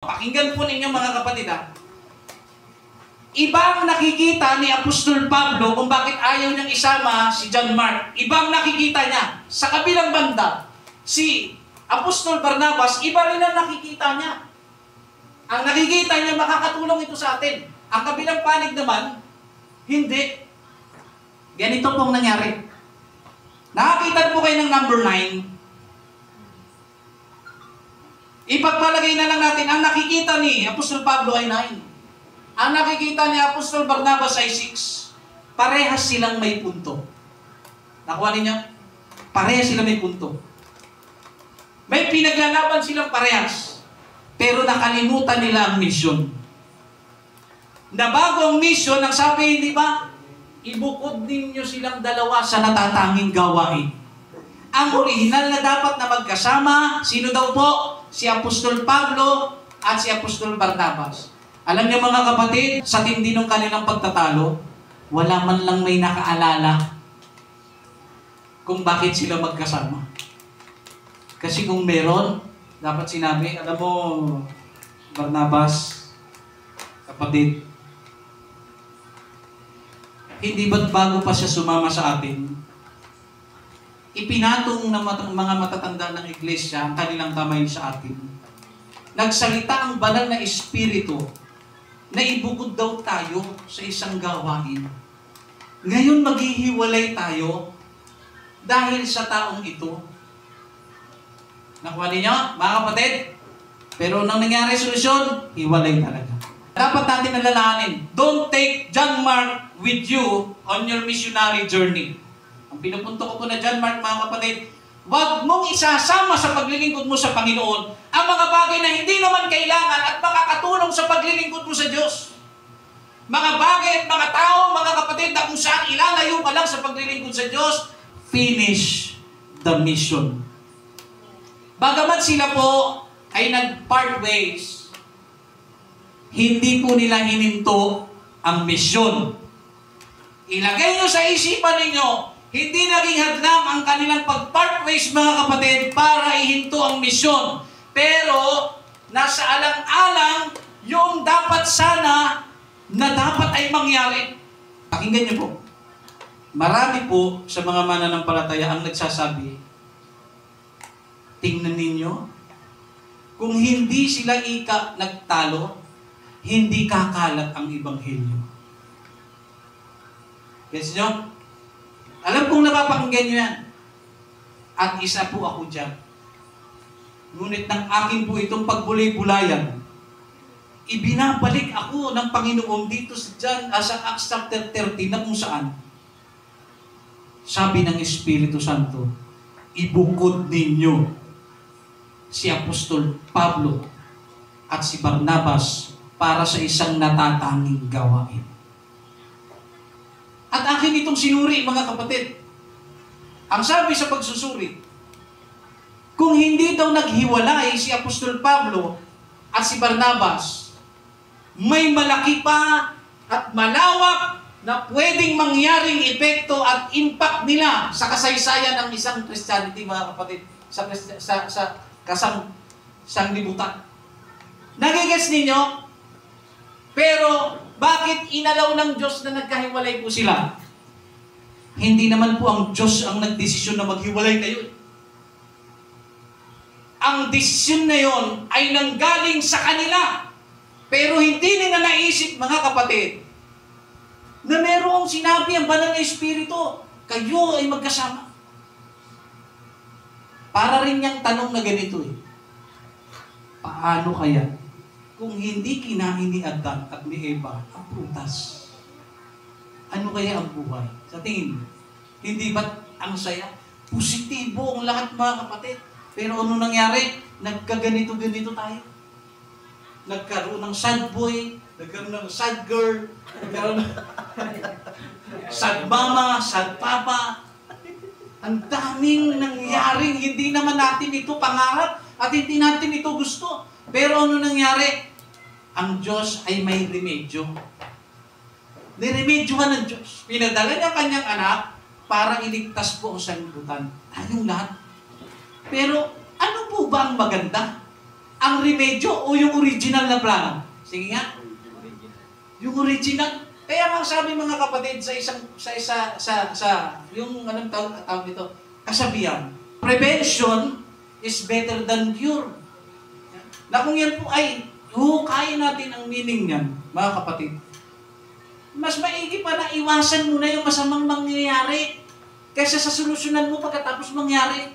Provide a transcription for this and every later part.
Pakinggan po ninyo mga kapatid Ibang nakikita ni Apostol Pablo kung bakit ayaw niyang isama si John Mark. Ibang nakikita niya. Sa kabilang banda, si Apostol Barnabas, iba rin ang nakikita niya. Ang nakikita niya, makakatulong ito sa atin. Ang kabilang panig naman, hindi. Ganito pong nangyari. Nakakita po kayo ng number 9. Ipagpalagay na lang natin, ang nakikita ni Apostol Pablo ay 9. Ang nakikita ni Apostol Barnabas ay 6. Parehas silang may punto. Nakuha ninyo? Parehas silang may punto. May pinaglalaban silang parehas. Pero nakalimutan nila ang misyon. Na bago ang misyon, ang sabi, di ba? Ibukod ninyo silang dalawa sa natatanging gawain. Ang original na dapat na magkasama, sino daw po? Si Apostol Pablo at si Apostol Barnabas. Alam niyo mga kapatid, sa tindi ng kanilang pagtatalo, wala man lang may nakaalala kung bakit sila magkasama. Kasi kung meron, dapat sinabi, alam mo, Barnabas, kapatid, hindi ba't bago pa siya sumama sa atin, ipinatong ng mga matatanda ng iglesia ang kanilang kamay sa atin. Nagsalita ang banal na espiritu na ibukod daw tayo sa isang gawain. Ngayon maghihiwalay tayo dahil sa taong ito. Nakuha ninyo, mga kapatid? Pero nang nangyari solusyon, hiwalay talaga. Dapat natin nalalahanin, don't take John Mark with you on your missionary journey. Ang pinupunto ko po na John Mark, mga kapatid, huwag mong isasama sa paglilingkod mo sa Panginoon ang mga bagay na hindi naman kailangan at makakatulong sa paglilingkod mo sa Diyos. Mga bagay at mga tao, mga kapatid, na kung saan ilalayo ka lang sa paglilingkod sa Diyos, finish the mission. Bagamat sila po ay nag-part ways, hindi po nila hininto ang misyon. Ilagay nyo sa isipan ninyo, hindi naging hadlang ang kanilang pag-part ways, mga kapatid, para ihinto ang misyon. Pero, nasa alang-alang yung dapat sana na dapat ay mangyari. Pakinggan niyo po. Marami po sa mga mananampalataya ang nagsasabi, tingnan ninyo, kung hindi sila nagtalo, hindi kakalat ang Ebanghelyo. Yes, nyo? Alam kong napapakinggan nyo yan. At isa po ako dyan. Ngunit ng akin po itong pagbulay-bulayan, ibinabalik ako ng Panginoon dito sa Acts chapter 30 na kung saan, sabi ng Espiritu Santo, ibukod ninyo si Apostol Pablo at si Barnabas para sa isang natatanging gawain. At akin itong sinuri, mga kapatid. Ang sabi sa pagsusuri, kung hindi daw naghiwalay si Apostol Pablo at si Barnabas, may malaki pa at malawak na pwedeng mangyaring epekto at impact nila sa kasaysayan ng isang Christianity, mga kapatid, sa sanglibutan. Nagigets ninyo? Pero, bakit inalaw ng Diyos na nagkahiwalay po sila? Hindi naman po ang Diyos ang nagdesisyon na maghiwalay kayo. Ang desisyon na yon ay nanggaling sa kanila. Pero hindi nila naisip, mga kapatid, na merong sinabi ang banal na Espiritu, kayo ay magkasama. Para rin niyang tanong na ganito paano kaya kung hindi kinain ni Adan at ni Eva ang prutas? Ano kaya ang buhay? Sa tingin mo, hindi ba't ang saya? Positibo ang lahat, mga kapatid. Pero ano nangyari? Nagkaganito-ganito tayo. Nagkaroon ng sad boy, nagkaroon ng sad girl, nagkaroon ng sad mama, sad papa. Ang daming nangyaring hindi naman natin ito pangarap at hindi natin ito gusto. Pero ano nangyari? Ang Diyos ay may remedyo. Niremedyohan ng Diyos. Pinadala niya kanyang anak para iligtas po ang sanlibutan. Tayong lahat. Pero ano po ba ang maganda? ang remedyo o yung original na plano? Sige nga. Yung original. Kaya nga sabi mga kapatid yung anong tawag dito? Kasabihan. Prevention is better than cure. Na kung yan po ay hukayin natin ang meaning niyan, mga kapatid. Mas maigi pa na iwasan mo na yung masamang mangyayari kaysa sa solusyonan mo pagkatapos mangyari.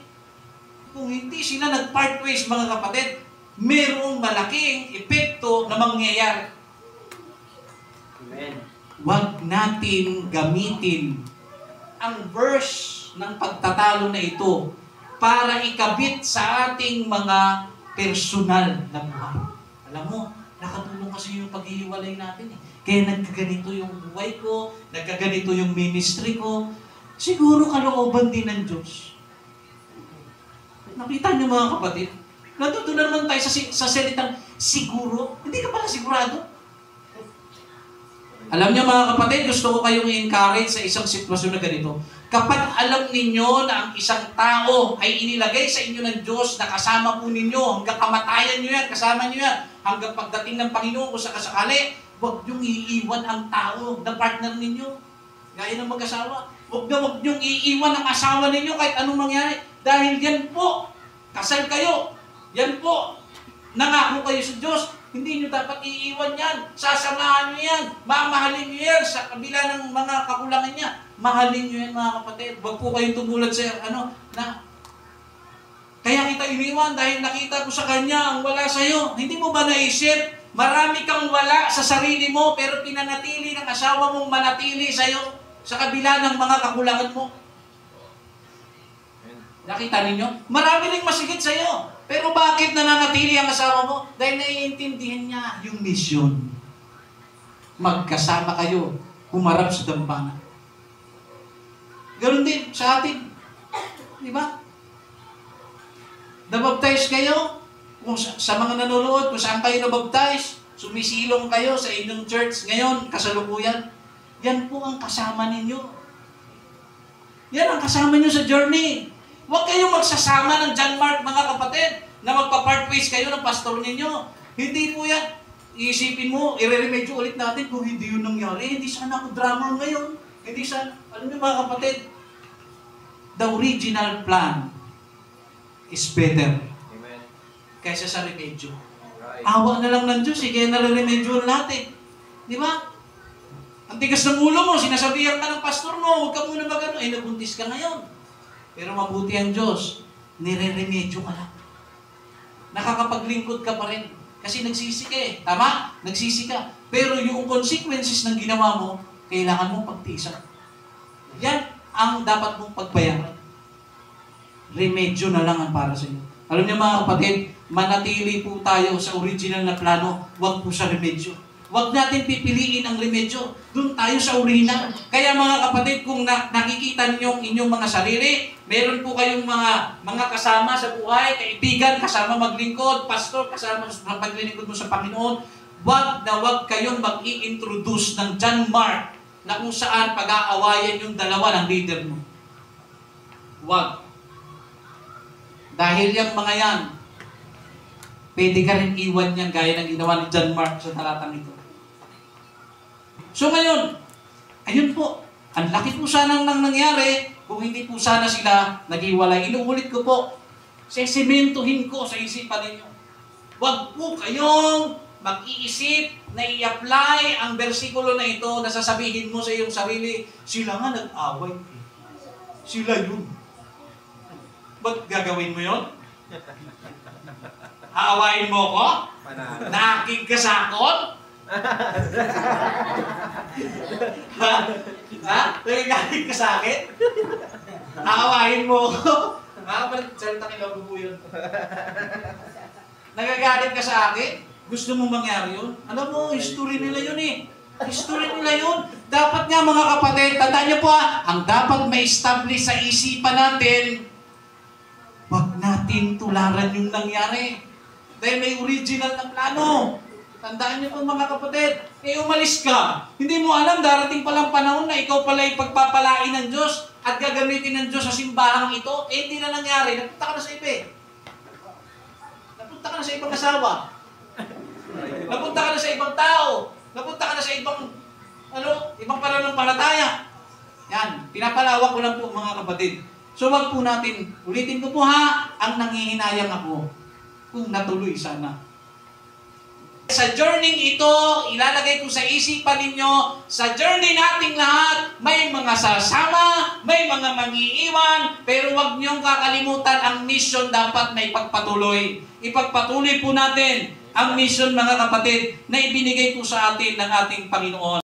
Kung hindi sila nag-part ways, mga kapatid, mayroong malaking epekto na mangyayari. Amen. Huwag natin gamitin ang verse ng pagtatalo na ito para ikabit sa ating mga personal na buhay. Alam mo, nakatulong kasi yung paghihiwalay natin eh. Kaya nagkaganito yung buhay ko, nagkaganito yung ministry ko. Siguro kalooban din ng Diyos. Nakita niyo mga kapatid? Nandito na naman tayo sa salitang siguro. Hindi ka pala sigurado. Alam niyo mga kapatid, gusto ko kayong i-encourage sa isang sitwasyon na ganito. Kapag alam ninyo na ang isang tao ay inilagay sa inyo ng Diyos na kasama po ninyo, hanggang kamatayan nyo yan, kasama nyo yan, hanggang pagdating ng Panginoon kung sakasakali, huwag nyong iiwan ang tao na partner ninyo. Gaya ng mag-asawa. Huwag nyong iiwan ang asawa ninyo kahit anong mangyari. Dahil yan po, kasal kayo. Yan po, nangako kayo sa Diyos. Hindi nyo dapat iiwan yan. Sasamahan nyo yan. Mamahalin nyo yan sa kabila ng mga kakulangan niya. Mahalin nyo yan mga kapatid. Huwag po kayong tumulad sa kaya kita iniwan dahil nakita ko sa kanya ang wala sa'yo. Hindi mo ba naisip? Marami kang wala sa sarili mo pero pinanatili ng asawa mong manatili sa'yo sa kabila ng mga kakulangan mo. Nakita ninyo? Marami ring masigit sa'yo. Pero bakit nananatili ang asawa mo? Dahil naiintindihan niya yung mission. Magkasama kayo, humarap sa dambana. Ganon din sa atin. Di ba? Nabaptize kayo, kung sa mga nanonood, kung saan kayo nabaptize, sumisilong kayo sa inyong church ngayon, kasalukuyan. Yan po ang kasama ninyo. Yan ang kasama nyo sa journey. Huwag kayong magsasama ng John Mark, mga kapatid, na magpa-part ways kayo ng pastor ninyo. Hindi po yan. Iisipin mo, i-remedyo ulit natin kung hindi yun nangyari. Hindi sana ako drummer ngayon. Hindi sana, alam niyo mga kapatid, the original plan is better. Amen. Kaysa sa remedyo. Right. Awa na lang ng Diyos, kaya nare-remedyo natin. Di ba? Ang tigas ng ulo mo, sinasabihan ka ng pastor mo, huwag ka muna mag-ano, nabuntis ka ngayon. Pero mabuti ang Diyos, nire-remedyo ka lang. Nakakapaglingkod ka pa rin. Kasi nagsisi ka eh. Tama? Nagsisi ka. Pero yung consequences ng ginawa mo, kailangan mong pagtiisan. Yan ang dapat mong pagbayaran. Remedyo na lang ang para sa iyo. Alam niyo mga kapatid, manatili po tayo sa original na plano, huwag po sa remedyo. Huwag natin pipiliin ang remedyo. Doon tayo sa original. Kaya mga kapatid, kung nakikita niyo inyong mga sarili, meron po kayong mga kasama sa buhay, kaibigan, kasama maglingkod, pastor, kasama sa paglilingkod mo sa Panginoon, huwag na huwag kayong mag-i-introduce ng John Mark na kung saan pag-aawayan yung dalawa ng leader mo. Huwag. Dahil yung mga yan, pwede ka rin iwan yan gaya ng ginawa ni John Mark sa talatang ito. So ngayon, ayun po, ang laki po sanang nangyari kung hindi po sana sila naghiwalay. Inuulit ko po, sesimentuhin ko sa isipan ninyo. Huwag po kayong mag-iisip na i-apply ang bersikulo na ito na sasabihin mo sa iyong sarili, sila nga nag-away. Sila yun. Ba't gagawin mo yun? Aawain mo ko? Nakikasakot? Ha? Nagagalit ka sa akin? Aawain mo ko? Salita kilaw po yun. Nagagalit ka sa akin? Gusto mo mangyari yun? Alam mo, history nila yun eh. History nila yun. Dapat nga mga kapatid, tandaan niyo po ang dapat ma-establish sa isipan natin, wag natin tularan yung nangyari. Dahil may original na plano. Tandaan niyo po mga kapatid, umalis ka. Hindi mo alam, darating palang panahon na ikaw pala ipagpapalain ng Diyos at gagamitin ng Diyos sa simbahang ito. Hindi na nangyari. Napunta ka na sa iba. Napunta napunta ka na sa ibang asawa. Napunta ka na sa ibang tao. Napunta ka na sa ibang pananampalataya. Yan, pinapalawak ko lang po mga kapatid. So wag po natin, ulitin ko po ha, ang nanghihinayang ako kung natuloy sana. Sa journey ito, ilalagay ko sa isipan ninyo, sa journey nating lahat, may mga sasama, may mga mangiiwan, pero wag niyong kakalimutan ang mission dapat may pagpatuloy. Ipagpatuloy po natin ang mission mga kapatid na ibinigay po sa atin ng ating Panginoon.